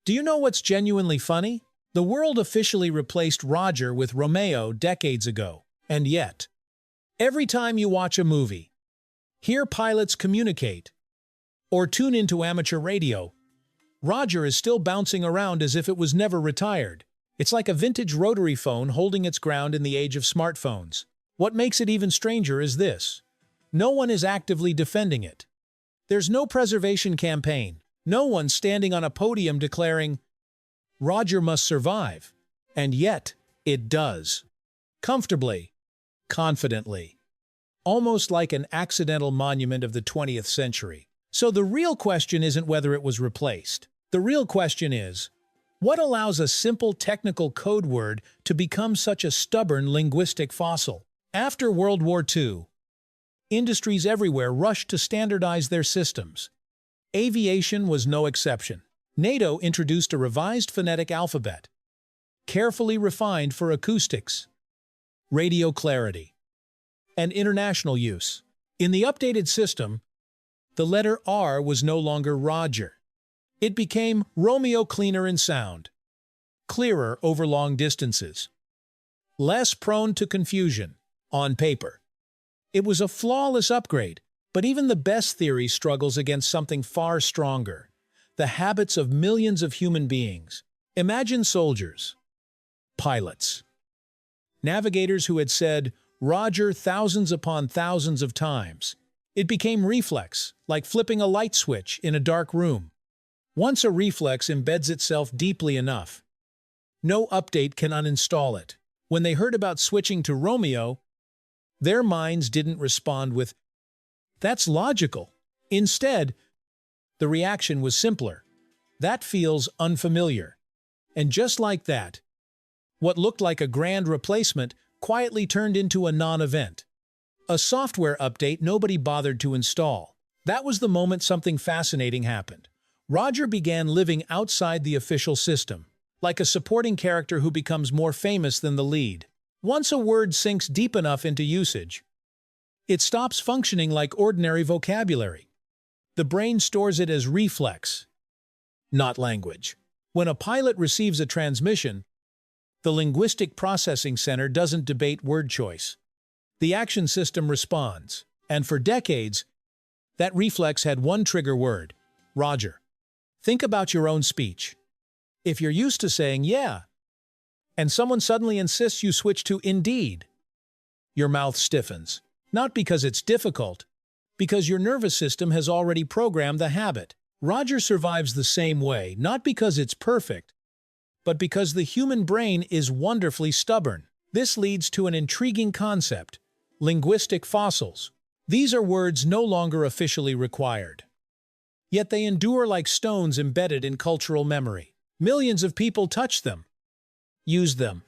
Do you know what's genuinely funny? The world officially replaced Roger with Romeo decades ago. And yet, every time you watch a movie, hear pilots communicate, or tune into amateur radio, Roger is still bouncing around as if it was never retired. It's like a vintage rotary phone holding its ground in the age of smartphones. What makes it even stranger is this: no one is actively defending it. There's no preservation campaign. No one standing on a podium declaring, "Roger must survive." And yet, it does. Comfortably. Confidently. Almost like an accidental monument of the 20th century. So the real question isn't whether it was replaced. The real question is, what allows a simple technical code word to become such a stubborn linguistic fossil? After World War II, industries everywhere rushed to standardize their systems. Aviation was no exception. NATO introduced a revised phonetic alphabet, carefully refined for acoustics, radio clarity, and international use. In the updated system, the letter R was no longer Roger. It became Romeo, cleaner in sound, clearer over long distances, less prone to confusion on paper. It was a flawless upgrade, but even the best theory struggles against something far stronger: the habits of millions of human beings. Imagine soldiers, pilots, navigators who had said Roger thousands upon thousands of times. It became reflex, like flipping a light switch in a dark room. Once a reflex embeds itself deeply enough, no update can uninstall it. When they heard about switching to Romeo, their minds didn't respond with, "That's logical." Instead, the reaction was simpler. "That feels unfamiliar." And just like that, what looked like a grand replacement quietly turned into a non-event. A software update nobody bothered to install. That was the moment something fascinating happened. Roger began living outside the official system, like a supporting character who becomes more famous than the lead. Once a word sinks deep enough into usage, it stops functioning like ordinary vocabulary. The brain stores it as reflex, not language. When a pilot receives a transmission, the linguistic processing center doesn't debate word choice. The action system responds, and for decades, that reflex had one trigger word: Roger. Think about your own speech. If you're used to saying "yeah," and someone suddenly insists you switch to "indeed," your mouth stiffens. Not because it's difficult, because your nervous system has already programmed the habit. Roger survives the same way, not because it's perfect, but because the human brain is wonderfully stubborn. This leads to an intriguing concept: linguistic fossils. These are words no longer officially required. Yet they endure like stones embedded in cultural memory. Millions of people touched them, used them,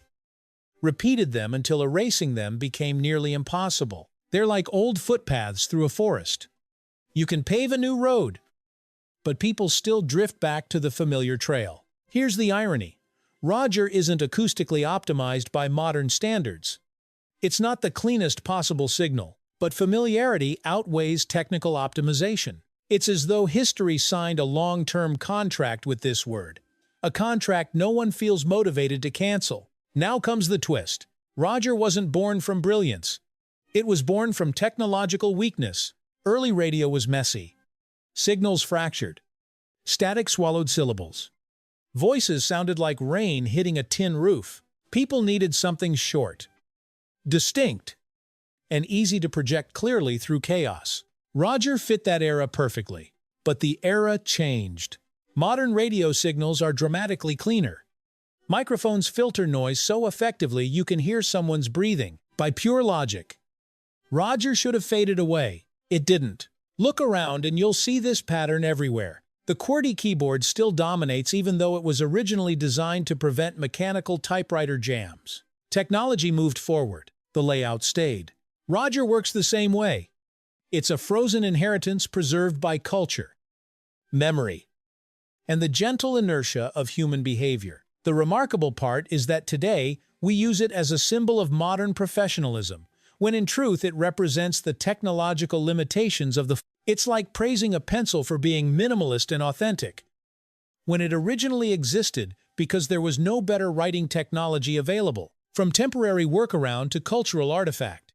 repeated them until erasing them became nearly impossible. They're like old footpaths through a forest. You can pave a new road, but people still drift back to the familiar trail. Here's the irony: Roger isn't acoustically optimized by modern standards. It's not the cleanest possible signal, but familiarity outweighs technical optimization. It's as though history signed a long-term contract with this word, a contract no one feels motivated to cancel. Now comes the twist. Roger wasn't born from brilliance. It was born from technological weakness. Early radio was messy. Signals fractured. Static swallowed syllables. Voices sounded like rain hitting a tin roof. People needed something short, distinct, and easy to project clearly through chaos. Roger fit that era perfectly. But the era changed. Modern radio signals are dramatically cleaner. Microphones filter noise so effectively you can hear someone's breathing. By pure logic, Roger should have faded away. It didn't. Look around and you'll see this pattern everywhere. The QWERTY keyboard still dominates even though it was originally designed to prevent mechanical typewriter jams. Technology moved forward. The layout stayed. Roger works the same way. It's a frozen inheritance preserved by culture, memory, and the gentle inertia of human behavior. The remarkable part is that today we use it as a symbol of modern professionalism, when in truth it represents the technological limitations of the. It's like praising a pencil for being minimalist and authentic, when it originally existed because there was no better writing technology available, from temporary workaround to cultural artifact.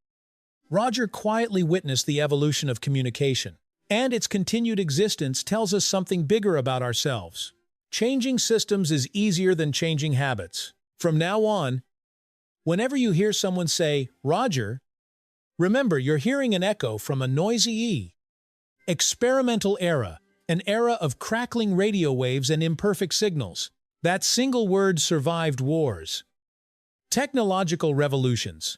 Roger quietly witnessed the evolution of communication, and its continued existence tells us something bigger about ourselves. Changing systems is easier than changing habits. From now on, whenever you hear someone say, "Roger," remember you're hearing an echo from a noisy experimental era, an era of crackling radio waves and imperfect signals. That single word survived wars, technological revolutions,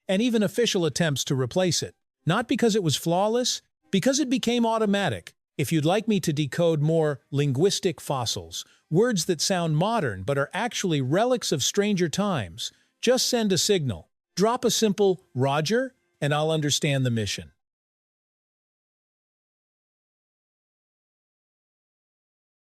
and even official attempts to replace it. Not because it was flawless, because it became automatic. If you'd like me to decode more linguistic fossils, words that sound modern but are actually relics of stranger times, just send a signal. Drop a simple "Roger," and I'll understand the mission.